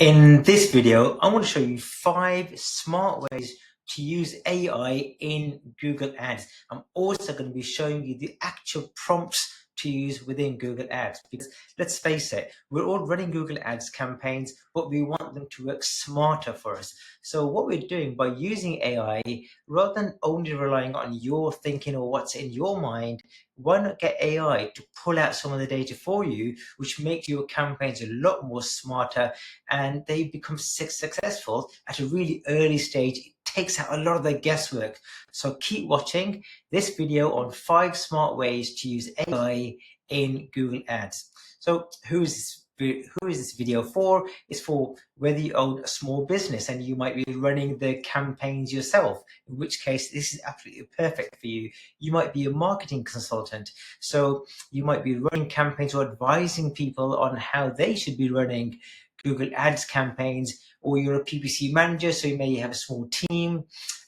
In this video, I want to show you 5 smart ways to use AI in Google Ads. I'm also going to be showing you the actual prompts to use within Google Ads, because let's face it, we're all running Google Ads campaigns, but we want them to work smarter for us. So what we're doing by using AI, rather than only relying on your thinking or what's in your mind, why not get AI to pull out some of the data for you, which makes your campaigns a lot more smarter, and they become successful at a really early stage. It takes out a lot of the guesswork. So keep watching this video on 5 smart ways to use AI in Google Ads. So who is this video for? It's for whether you own a small business and you might be running the campaigns yourself, in which case this is absolutely perfect for you. You might be a marketing consultant, so you might be running campaigns or advising people on how they should be running Google Ads campaigns, or you're a PPC manager, so you may have a small team,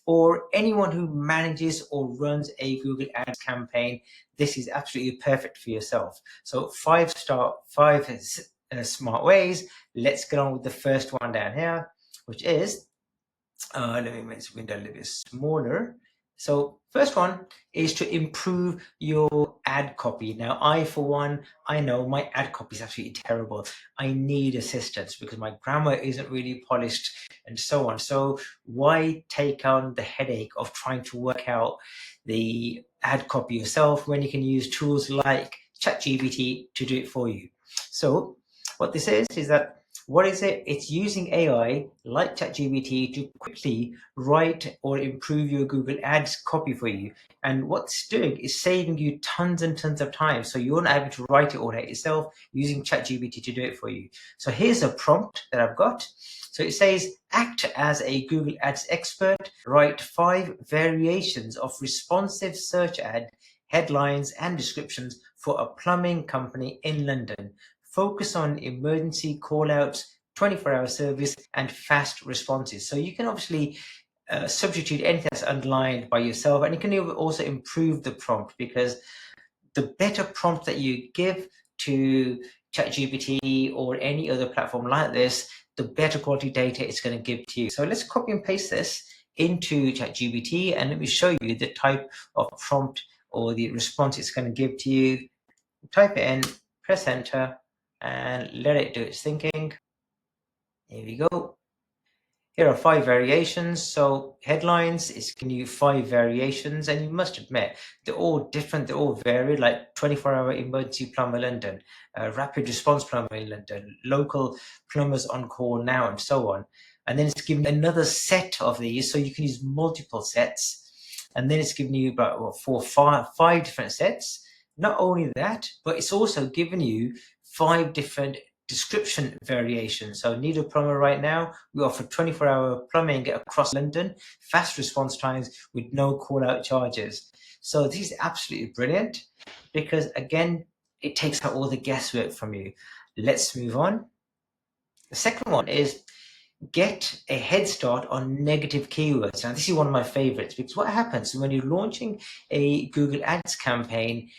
or anyone who manages or runs a Google Ads campaign. This is absolutely perfect for yourself. So 5 smart ways. Let's get on with the first one down here, which is, let me make this window a little bit smaller. So first one is to improve your ad copy. Now, for one, I know my ad copy is absolutely terrible. I need assistance because my grammar isn't really polished and so on. So why take on the headache of trying to work out the ad copy yourself when you can use tools like ChatGPT to do it for you? So what this is that, what is it? It's using AI like ChatGPT to quickly write or improve your Google Ads copy for you. And what it's doing is saving you tons and tons of time. So you're not able to write it all out yourself, using ChatGPT to do it for you. So here's a prompt that I've got. So it says, act as a Google Ads expert, write 5 variations of responsive search ad headlines and descriptions for a plumbing company in London. Focus on emergency call-outs, 24-hour service, and fast responses. So you can obviously substitute anything that's underlined by yourself, and you can also improve the prompt, because the better prompt that you give to ChatGPT or any other platform like this, the better quality data it's going to give to you. So let's copy and paste this into ChatGPT, and let me show you the type of prompt or the response it's going to give to you. Type it in, press enter, and let it do its thinking. Here we go. Here are 5 variations. So headlines is giving you 5 variations, and you must admit they're all different, they're all varied, like 24-hour emergency plumber London, rapid response plumber in London, local plumbers on call now, and so on. And then it's giving another set of these, so you can use multiple sets. And then it's giving you about 5 different sets. Not only that, but it's also giving you 5 different description variations. So need a plumber right now. We offer 24-hour plumbing across London, fast response times with no call-out charges. So this is absolutely brilliant, because again, it takes out all the guesswork from you. Let's move on. The second one is get a head start on negative keywords. Now, this is one of my favorites, because what happens when you're launching a Google Ads campaign,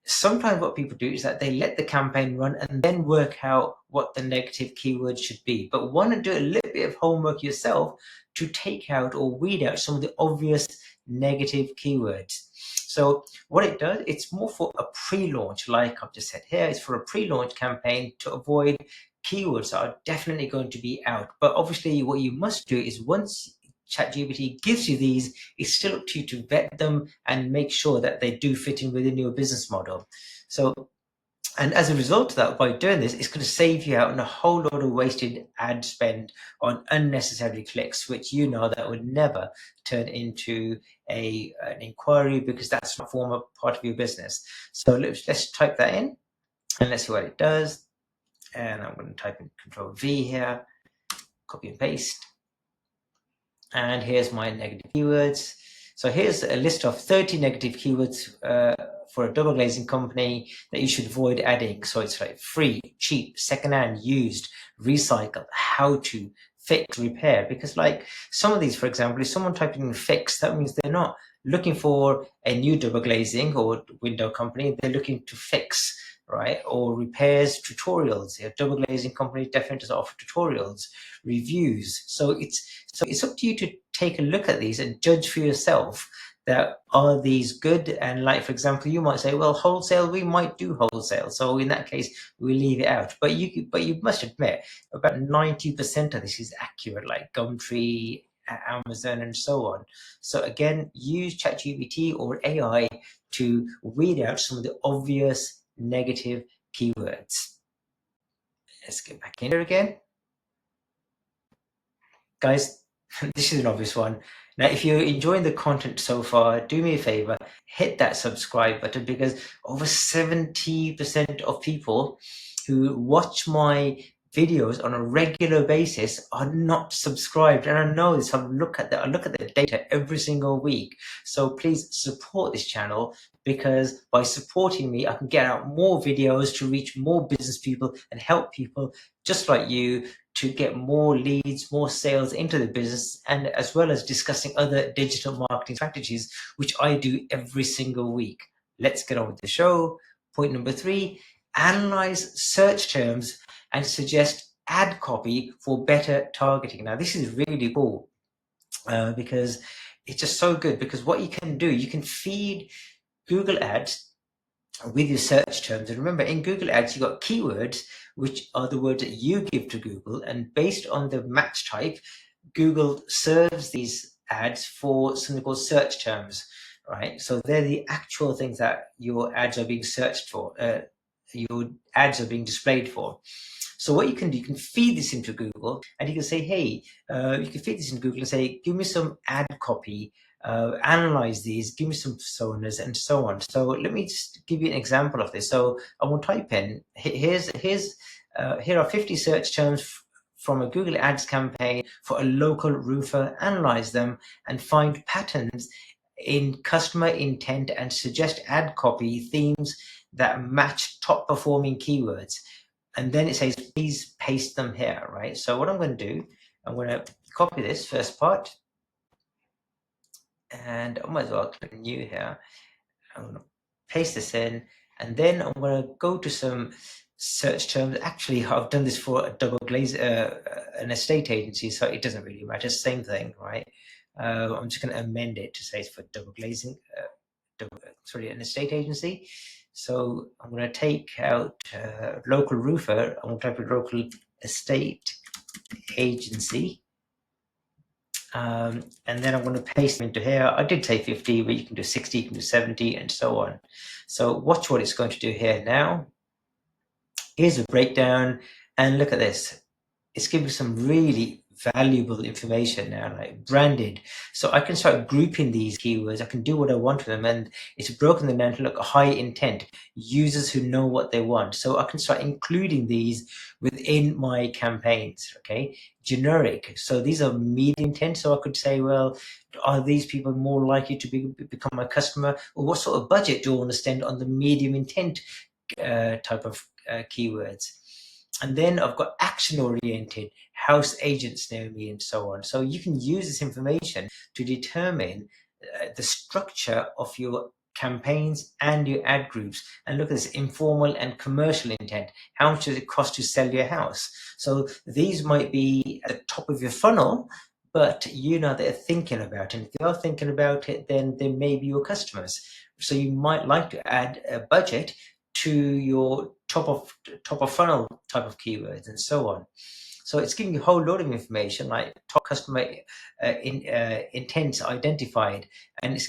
sometimes what people do is that they let the campaign run and then work out what the negative keywords should be. But want to do a little bit of homework yourself to take out or weed out some of the obvious negative keywords. So what it does, it's more for a pre-launch, like I've just said here, it's for a pre-launch campaign to avoid keywords that are definitely going to be out. But obviously what you must do is, once ChatGPT gives you these, it's still up to you to vet them and make sure that they do fit in within your business model. So, and as a result of that, by doing this, it's going to save you out on a whole lot of wasted ad spend on unnecessary clicks, which you know that would never turn into an inquiry, because that's not a part of your business. So let's type that in and let's see what it does. And I'm going to type in Control V here, copy and paste. And here's my negative keywords. So here's a list of 30 negative keywords for a double glazing company that you should avoid adding. So it's like free, cheap, secondhand, used, recycled, how to, fix, repair. Because like some of these, for example, if someone typing in fix, that means they're not looking for a new double glazing or window company, they're looking to fix right? Or repairs tutorials. A double glazing company definitely does offer tutorials, reviews. So it's up to you to take a look at these and judge for yourself that are these good. And like, for example, you might say, well, wholesale, we might do wholesale, so in that case we leave it out. But you must admit about 90% of this is accurate, like Gumtree, Amazon, and so on. So again, use ChatGPT or AI to weed out some of the obvious negative keywords. Let's get back in here again. Guys, this is an obvious one. Now, if you're enjoying the content so far, do me a favor, hit that subscribe button, because over 70% of people who watch my videos on a regular basis are not subscribed. And I know this. I look at the data every single week. So please support this channel, because by supporting me, I can get out more videos to reach more business people and help people just like you to get more leads, more sales into the business, and as well as discussing other digital marketing strategies, which I do every single week. Let's get on with the show. Point number 3, analyze search terms and suggest ad copy for better targeting. Now, this is really cool because it's just so good, because what you can do, you can feed Google Ads with your search terms. And remember, in Google Ads, you've got keywords, which are the words that you give to Google. And based on the match type, Google serves these ads for something called search terms, right? So they're the actual things that your ads are being searched for, your ads are being displayed for. So what you can do, you can feed this into Google, and you can say, hey, you can feed this in Google and say, give me some ad copy, analyze these, give me some personas, and so on. So let me just give you an example of this. So I will type in, here are 50 search terms from a Google Ads campaign for a local roofer. Analyze them and find patterns in customer intent and suggest ad copy themes that match top performing keywords. And then it says, please paste them here, right? So what I'm going to do, I'm going to copy this first part, and I might as well click new here. I'm going to paste this in, and then I'm going to go to some search terms. Actually, I've done this for a double glaze, an estate agency, so it doesn't really matter. Same thing, right? I'm just going to amend it to say it's for double glazing, an estate agency. So I'm going to take out local roofer. I'm going to type in local estate agency. And then I'm going to paste them into here. I did say 50, but you can do 60, you can do 70, and so on. So watch what it's going to do here now. Here's a breakdown, and look at this. It's giving some really valuable information now, like branded. So I can start grouping these keywords. I can do what I want with them, and it's broken them down to look high intent, users who know what they want. So I can start including these within my campaigns. Okay, generic. So these are medium intent. So I could say, well, are these people more likely to become my customer, or what sort of budget do I want to spend on the medium intent type of keywords? And then I've got action oriented, house agents near me, and so on. So you can use this information to determine the structure of your campaigns and your ad groups. And look at this, informal and commercial intent. How much does it cost to sell your house? So these might be at the top of your funnel, but you know they're thinking about it. And if they are thinking about it, then they may be your customers. So you might like to add a budget to your top of funnel type of keywords, and so on. So it's giving you a whole load of information, like top customer intents identified. And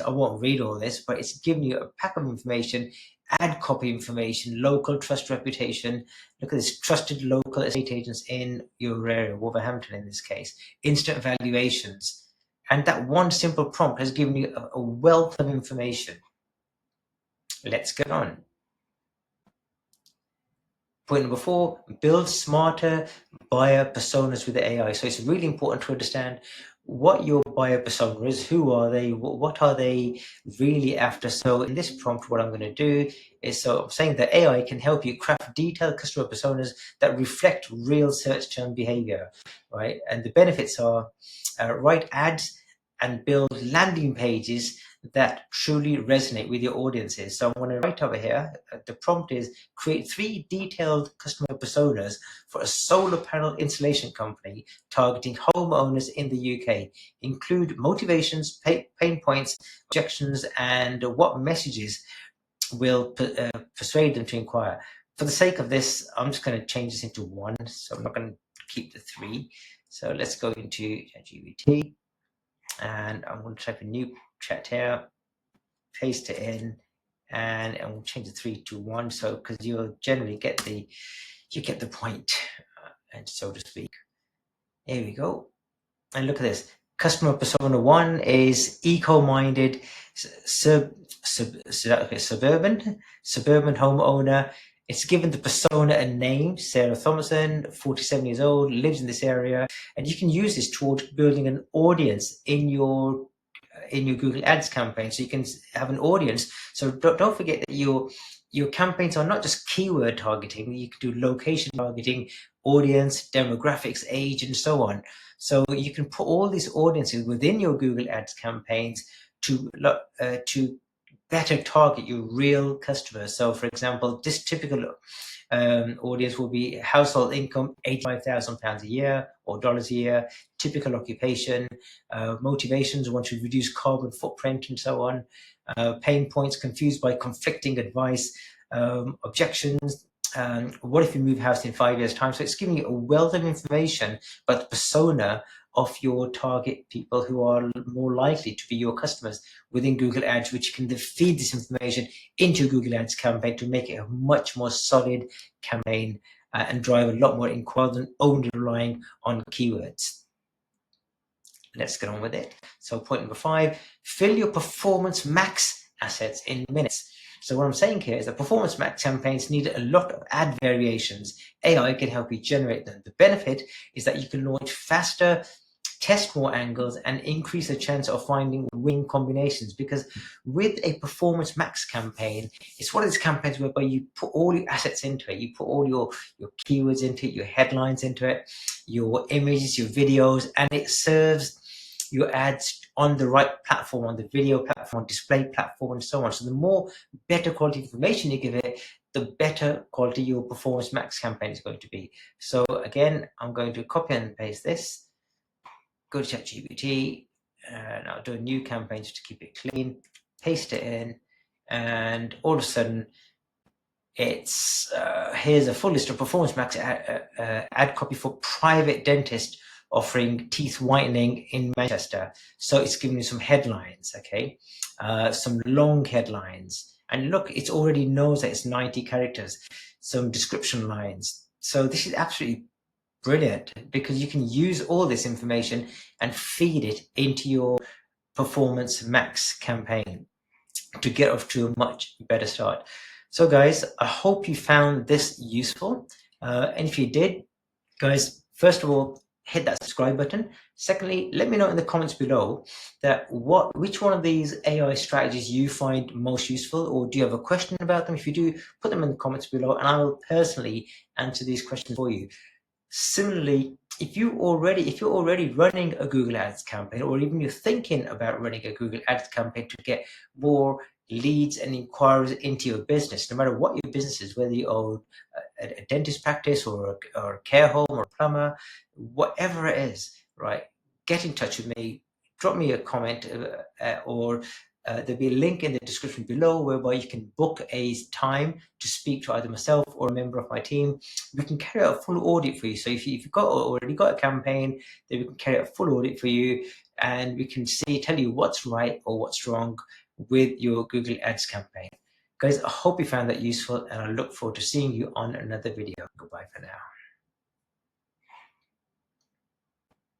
I won't read all this, but it's giving you a pack of information, ad copy information, local trust reputation. Look at this, trusted local estate agents in your area, Wolverhampton in this case, instant valuations. And that one simple prompt has given you a wealth of information. Let's get on. Point number 4, build smarter buyer personas with AI. So it's really important to understand what your buyer persona is, who are they, what are they really after. So in this prompt, what I'm going to do is, so I'm saying that AI can help you craft detailed customer personas that reflect real search term behavior, right? And the benefits are write ads and build landing pages that truly resonate with your audiences. So I'm going to write over here, the prompt is create 3 detailed customer personas for a solar panel installation company targeting homeowners in the UK. Include motivations, pain points, objections, and what messages will persuade them to inquire. For the sake of this, I'm just going to change this into 1, so I'm not going to keep the 3. So let's go into ChatGPT, and I'm going to type a new chat here, paste it in, and we'll change the 3 to 1, so because you'll generally get the point, and so to speak. Here we go, and look at this. Customer persona 1 is eco-minded, suburban homeowner. It's given the persona a name, Sarah Thomason, 47 years old, lives in this area, and you can use this towards building an audience in your Google Ads campaign. So you can have an audience. So don't forget that your campaigns are not just keyword targeting. You can do location targeting, audience, demographics, age, and so on. So you can put all these audiences within your Google Ads campaigns to better target your real customers. So for example, this typical audience will be household income £85,000 a year or dollars a year, typical occupation, motivations, want to reduce carbon footprint and so on, pain points, confused by conflicting advice, objections, what if you move house in 5 years' time? So it's giving you a wealth of information about the persona of your target people who are more likely to be your customers within Google Ads, which you can feed this information into Google Ads campaign to make it a much more solid campaign and drive a lot more inquiries than only relying on keywords. Let's get on with it. So point number 5, fill your performance max assets in minutes. So what I'm saying here is that performance max campaigns need a lot of ad variations. AI can help you generate them. The benefit is that you can launch faster, test more angles, and increase the chance of finding winning combinations. Because with a performance max campaign, it's one of these campaigns whereby you put all your assets into it. You put all your keywords into it, your headlines into it, your images, your videos, and it serves your ads on the right platform, on the video platform, display platform, and so on. So the more better quality information you give it, the better quality your performance max campaign is going to be. So again, I'm going to copy and paste this, go to ChatGPT, and I'll do a new campaign just to keep it clean, paste it in, and all of a sudden, it's here's a full list of performance max ad copy for private dentist offering teeth whitening in Manchester. So it's giving you some headlines, okay, some long headlines, and look, it already knows that it's 90 characters, some description lines. So this is absolutely brilliant because you can use all this information and feed it into your performance max campaign to get off to a much better start. So guys, I hope you found this useful, and if you did, guys, first of all, hit that subscribe button. Secondly, let me know in the comments below that which one of these AI strategies you find most useful, or do you have a question about them? If you do, put them in the comments below and I will personally answer these questions for you. Similarly, if you're already running a Google Ads campaign, or even you're thinking about running a Google Ads campaign to get more leads and inquiries into your business, no matter what your business is, whether you own a dentist practice or a care home or a plumber, whatever it is, right? Get in touch with me, drop me a comment, or there'll be a link in the description below whereby you can book a time to speak to either myself or a member of my team. We can carry out a full audit for you. So if you've already got a campaign, then we can carry out a full audit for you, and we can tell you what's right or what's wrong with your Google Ads campaign. Guys, I hope you found that useful, and I look forward to seeing you on another video. Goodbye for now.